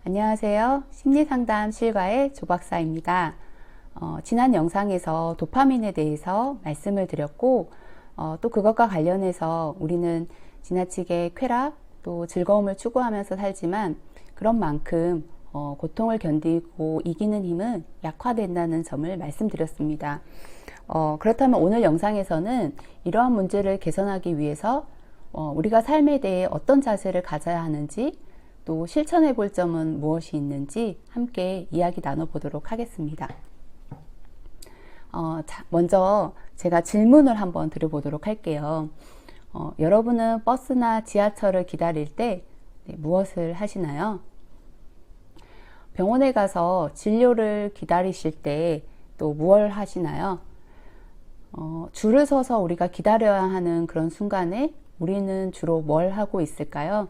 안녕하세요. 심리상담 실과의 조박사입니다. 지난 영상에서 도파민에 대해서 말씀을 드렸고, 또 그것과 관련해서 우리는 지나치게 쾌락, 또 즐거움을 추구하면서 살지만 그런 만큼 고통을 견디고 이기는 힘은 약화된다는 점을 말씀드렸습니다. 그렇다면 오늘 영상에서는 이러한 문제를 개선하기 위해서 우리가 삶에 대해 어떤 자세를 가져야 하는지, 또 실천해 볼 점은 무엇이 있는지 함께 이야기 나눠보도록 하겠습니다. 먼저 제가 질문을 한번 드려보도록 할게요. 여러분은 버스나 지하철을 기다릴 때 무엇을 하시나요? 병원에 가서 진료를 기다리실 때 또 무엇을 하시나요? 줄을 서서 우리가 기다려야 하는 그런 순간에 우리는 주로 뭘 하고 있을까요?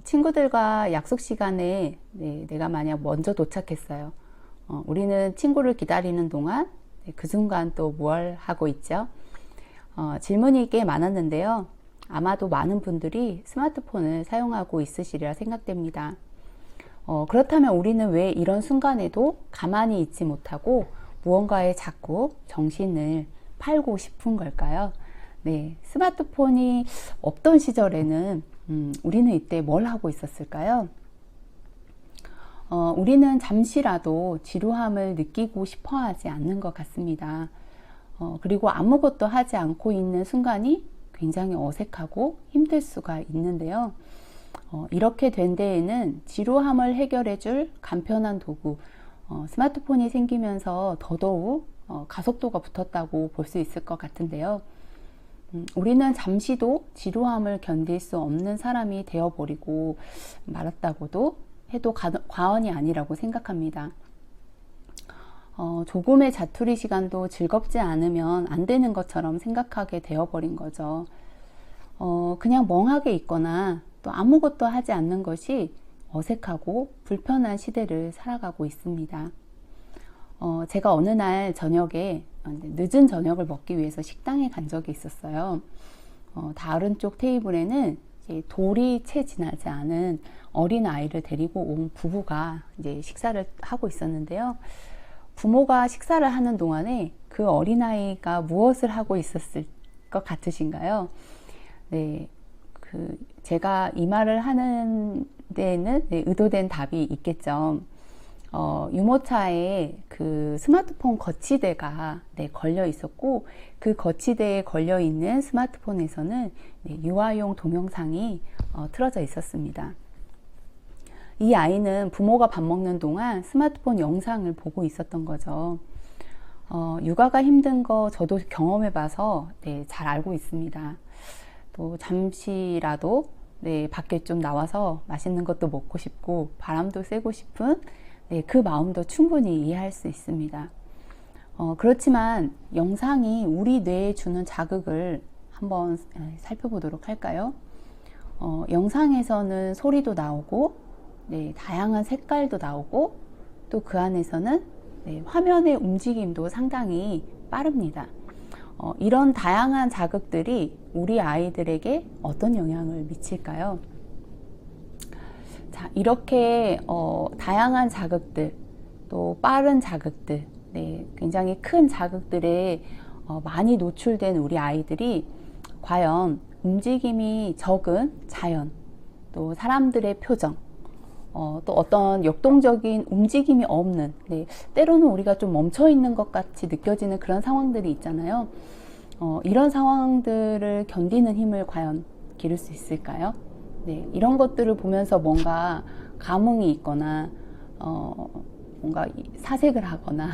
친구들과 약속 시간에 내가 만약 먼저 도착했어요. 우리는 친구를 기다리는 동안 그 순간 또 뭘 하고 있죠? 질문이 꽤 많았는데요. 아마도 많은 분들이 스마트폰을 사용하고 있으시리라 생각됩니다. 그렇다면 우리는 왜 이런 순간에도 가만히 있지 못하고 무언가에 자꾸 정신을 팔고 싶은 걸까요? 네, 스마트폰이 없던 시절에는 우리는 이때 뭘 하고 있었을까요? 우리는 잠시라도 지루함을 느끼고 싶어 하지 않는 것 같습니다. 그리고 아무것도 하지 않고 있는 순간이 굉장히 어색하고 힘들 수가 있는데요. 이렇게 된 데에는 지루함을 해결해 줄 간편한 도구, 스마트폰이 생기면서 더더욱 가속도가 붙었다고 볼 수 있을 것 같은데요. 우리는 잠시도 지루함을 견딜 수 없는 사람이 되어버리고 말았다고도 해도 과언이 아니라고 생각합니다. 조금의 자투리 시간도 즐겁지 않으면 안 되는 것처럼 생각하게 되어버린 거죠. 그냥 멍하게 있거나 또 아무것도 하지 않는 것이 어색하고 불편한 시대를 살아가고 있습니다. 제가 어느 날 저녁에 늦은 저녁을 먹기 위해서 식당에 간 적이 있었어요. 다른 쪽 테이블에는 이제 돌이 채 지나지 않은 어린 아이를 데리고 온 부부가 이제 식사를 하고 있었는데요. 부모가 식사를 하는 동안에 그 어린 아이가 무엇을 하고 있었을 것 같으신가요? 네, 제가 이 말을 하는 데에는 의도된 답이 있겠죠. 유모차에 그 스마트폰 거치대가 걸려 있었고, 그 거치대에 걸려 있는 스마트폰에서는 유아용 동영상이 틀어져 있었습니다. 이 아이는 부모가 밥 먹는 동안 스마트폰 영상을 보고 있었던 거죠. 육아가 힘든 거 저도 경험해 봐서 잘 알고 있습니다. 또 잠시라도 밖에 좀 나와서 맛있는 것도 먹고 싶고 바람도 쐬고 싶은 그 마음도 충분히 이해할 수 있습니다. 그렇지만 영상이 우리 뇌에 주는 자극을 한번 살펴보도록 할까요? 영상에서는 소리도 나오고 다양한 색깔도 나오고 또 그 안에서는 화면의 움직임도 상당히 빠릅니다. 이런 다양한 자극들이 우리 아이들에게 어떤 영향을 미칠까요? 자, 이렇게 다양한 자극들, 또 빠른 자극들, 굉장히 큰 자극들에 많이 노출된 우리 아이들이 과연 움직임이 적은 자연, 또 사람들의 표정, 또 어떤 역동적인 움직임이 없는, 때로는 우리가 좀 멈춰 있는 것 같이 느껴지는 그런 상황들이 있잖아요. 이런 상황들을 견디는 힘을 과연 기를 수 있을까요? 이런 것들을 보면서 뭔가 감흥이 있거나 뭔가 사색을 하거나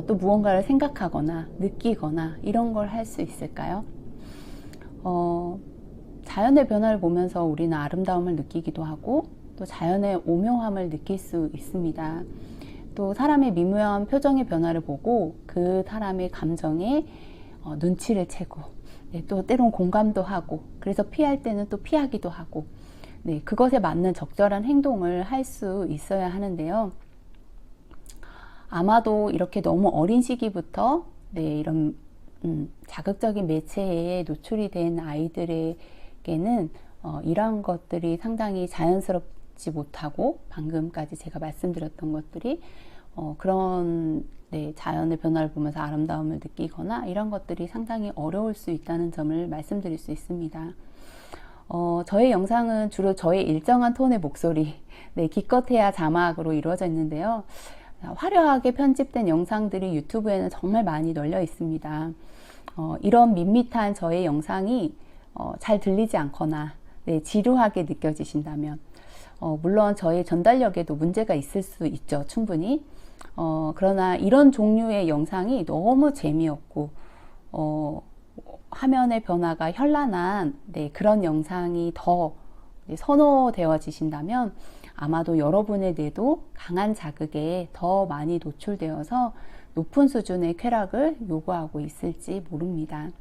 또 무언가를 생각하거나 느끼거나 이런 걸 할 수 있을까요? 자연의 변화를 보면서 우리는 아름다움을 느끼기도 하고 또 자연의 오묘함을 느낄 수 있습니다. 또 사람의 미묘한 표정의 변화를 보고 그 사람의 감정에 눈치를 채고 또 때론 공감도 하고, 그래서 피할 때는 또 피하기도 하고, 그것에 맞는 적절한 행동을 할 수 있어야 하는데요. 아마도 이렇게 너무 어린 시기부터 이런 자극적인 매체에 노출이 된 아이들에게는 이러한 것들이 상당히 자연스럽지 걷지 못하고 방금까지 제가 말씀드렸던 것들이 그런 자연의 변화를 보면서 아름다움을 느끼거나 이런 것들이 상당히 어려울 수 있다는 점을 말씀드릴 수 있습니다. 저의 영상은 주로 저의 일정한 톤의 목소리, 기껏해야 자막으로 이루어져 있는데요. 화려하게 편집된 영상들이 유튜브에는 정말 많이 널려 있습니다. 이런 밋밋한 저의 영상이 잘 들리지 않거나 지루하게 느껴지신다면 물론 저의 전달력에도 문제가 있을 수 있죠, 충분히. 그러나 이런 종류의 영상이 너무 재미없고 화면의 변화가 현란한 그런 영상이 더 선호되어지신다면 아마도 여러분의 뇌도 강한 자극에 더 많이 노출되어서 높은 수준의 쾌락을 요구하고 있을지 모릅니다.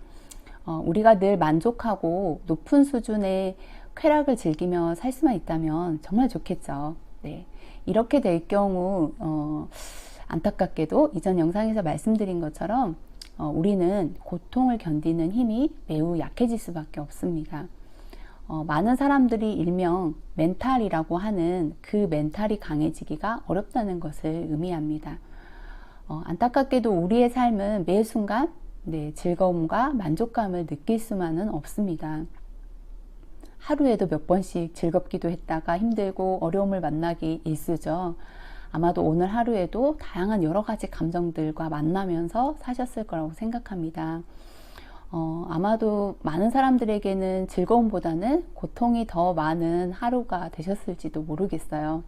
우리가 늘 만족하고 높은 수준의 쾌락을 즐기며 살 수만 있다면 정말 좋겠죠. 이렇게 될 경우 안타깝게도 이전 영상에서 말씀드린 것처럼 우리는 고통을 견디는 힘이 매우 약해질 수밖에 없습니다. 많은 사람들이 일명 멘탈이라고 하는 그 멘탈이 강해지기가 어렵다는 것을 의미합니다. 안타깝게도 우리의 삶은 매 순간 즐거움과 만족감을 느낄 수만은 없습니다. 하루에도 몇 번씩 즐겁기도 했다가 힘들고 어려움을 만나기 일쑤죠. 아마도 오늘 하루에도 다양한 여러 가지 감정들과 만나면서 사셨을 거라고 생각합니다. 아마도 많은 사람들에게는 즐거움보다는 고통이 더 많은 하루가 되셨을지도 모르겠어요.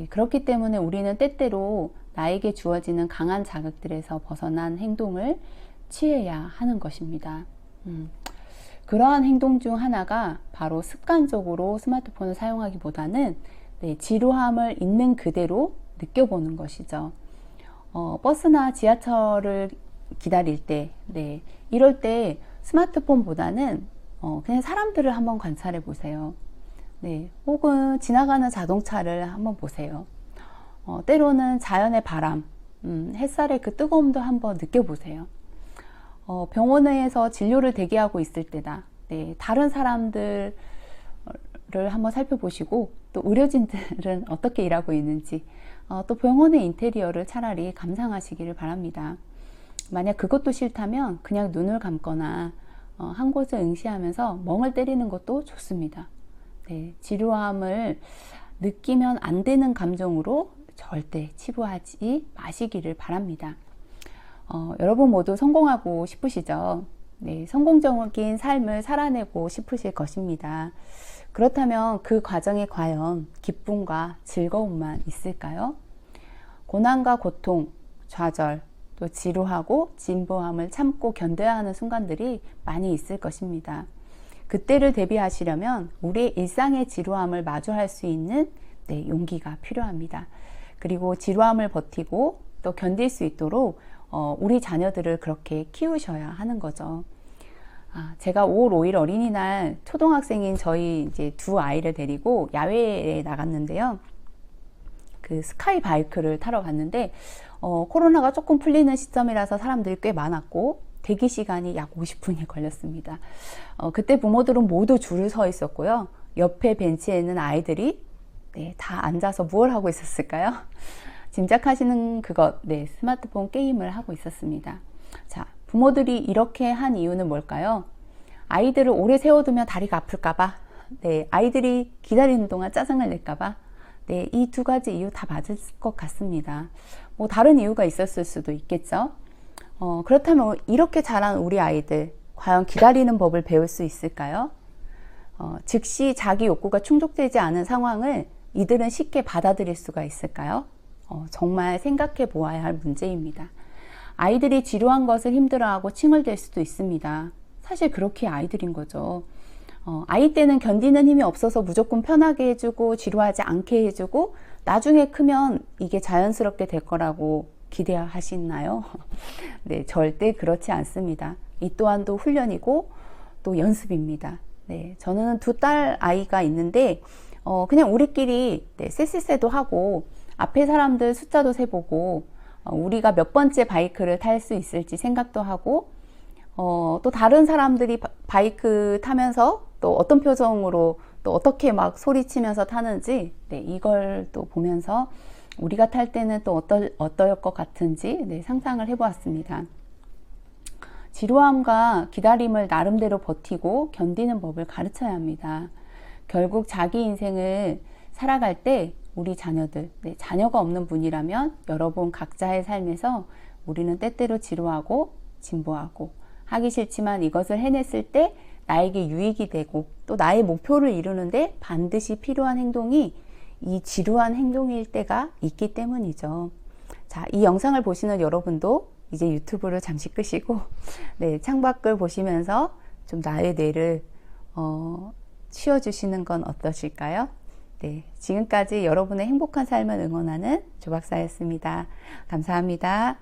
그렇기 때문에 우리는 때때로 나에게 주어지는 강한 자극들에서 벗어난 행동을 취해야 하는 것입니다. 그러한 행동 중 하나가 바로 습관적으로 스마트폰을 사용하기보다는 지루함을 있는 그대로 느껴보는 것이죠. 버스나 지하철을 기다릴 때, 이럴 때 스마트폰보다는 그냥 사람들을 한번 관찰해 보세요. 혹은 지나가는 자동차를 한번 보세요. 때로는 자연의 바람, 햇살의 그 뜨거움도 한번 느껴보세요. 병원에서 진료를 대기하고 있을 때다. 다른 사람들을 한번 살펴보시고 또 의료진들은 어떻게 일하고 있는지 또 병원의 인테리어를 차라리 감상하시기를 바랍니다. 만약 그것도 싫다면 그냥 눈을 감거나 한 곳을 응시하면서 멍을 때리는 것도 좋습니다. 지루함을 느끼면 안 되는 감정으로 절대 치부하지 마시기를 바랍니다. 여러분 모두 성공하고 싶으시죠? 성공적인 삶을 살아내고 싶으실 것입니다. 그렇다면 그 과정에 과연 기쁨과 즐거움만 있을까요? 고난과 고통, 좌절, 또 지루하고 진보함을 참고 견뎌야 하는 순간들이 많이 있을 것입니다. 그때를 대비하시려면 우리의 일상의 지루함을 마주할 수 있는 용기가 필요합니다. 그리고 지루함을 버티고 또 견딜 수 있도록 우리 자녀들을 그렇게 키우셔야 하는 거죠. 제가 5월 5일 어린이날 초등학생인 저희 이제 두 아이를 데리고 야외에 나갔는데요. 그 스카이 바이크를 타러 갔는데 코로나가 조금 풀리는 시점이라서 사람들이 꽤 많았고 대기 시간이 약 50분이 걸렸습니다. 그때 부모들은 모두 줄을 서 있었고요. 옆에 벤치에 있는 아이들이 다 앉아서 무엇을 하고 있었을까요? 짐작하시는 그것, 스마트폰 게임을 하고 있었습니다. 자, 부모들이 이렇게 한 이유는 뭘까요? 아이들을 오래 세워두면 다리가 아플까봐, 아이들이 기다리는 동안 짜증을 낼까봐, 이 두 가지 이유 다 맞을 것 같습니다. 뭐 다른 이유가 있었을 수도 있겠죠. 그렇다면 이렇게 자란 우리 아이들, 과연 기다리는 법을 배울 수 있을까요? 즉시 자기 욕구가 충족되지 않은 상황을 이들은 쉽게 받아들일 수가 있을까요? 정말 생각해 보아야 할 문제입니다. 아이들이 지루한 것을 힘들어하고 칭얼댈 수도 있습니다. 사실 그렇게 아이들인 거죠. 아이 때는 견디는 힘이 없어서 무조건 편하게 해주고 지루하지 않게 해주고 나중에 크면 이게 자연스럽게 될 거라고 기대하시나요? 절대 그렇지 않습니다. 이 또한도 훈련이고 또 연습입니다. 저는 두 딸 아이가 있는데 그냥 우리끼리 쎄쎄쎄도 하고 앞에 사람들 숫자도 세보고 우리가 몇 번째 바이크를 탈 수 있을지 생각도 하고 또 다른 사람들이 바이크 타면서 또 어떤 표정으로 또 어떻게 막 소리치면서 타는지, 네, 이걸 또 보면서 우리가 탈 때는 또 어떨 것 같은지, 네, 상상을 해보았습니다. 지루함과 기다림을 나름대로 버티고 견디는 법을 가르쳐야 합니다. 결국 자기 인생을 살아갈 때 우리 자녀들, 네, 자녀가 없는 분이라면 여러분 각자의 삶에서 우리는 때때로 지루하고 진부하고 하기 싫지만 이것을 해냈을 때 나에게 유익이 되고 또 나의 목표를 이루는데 반드시 필요한 행동이 이 지루한 행동일 때가 있기 때문이죠. 자, 이 영상을 보시는 여러분도 이제 유튜브를 잠시 끄시고, 네, 창밖을 보시면서 좀 나의 뇌를 쉬어주시는 건 어떠실까요? 네, 지금까지 여러분의 행복한 삶을 응원하는 조박사였습니다. 감사합니다.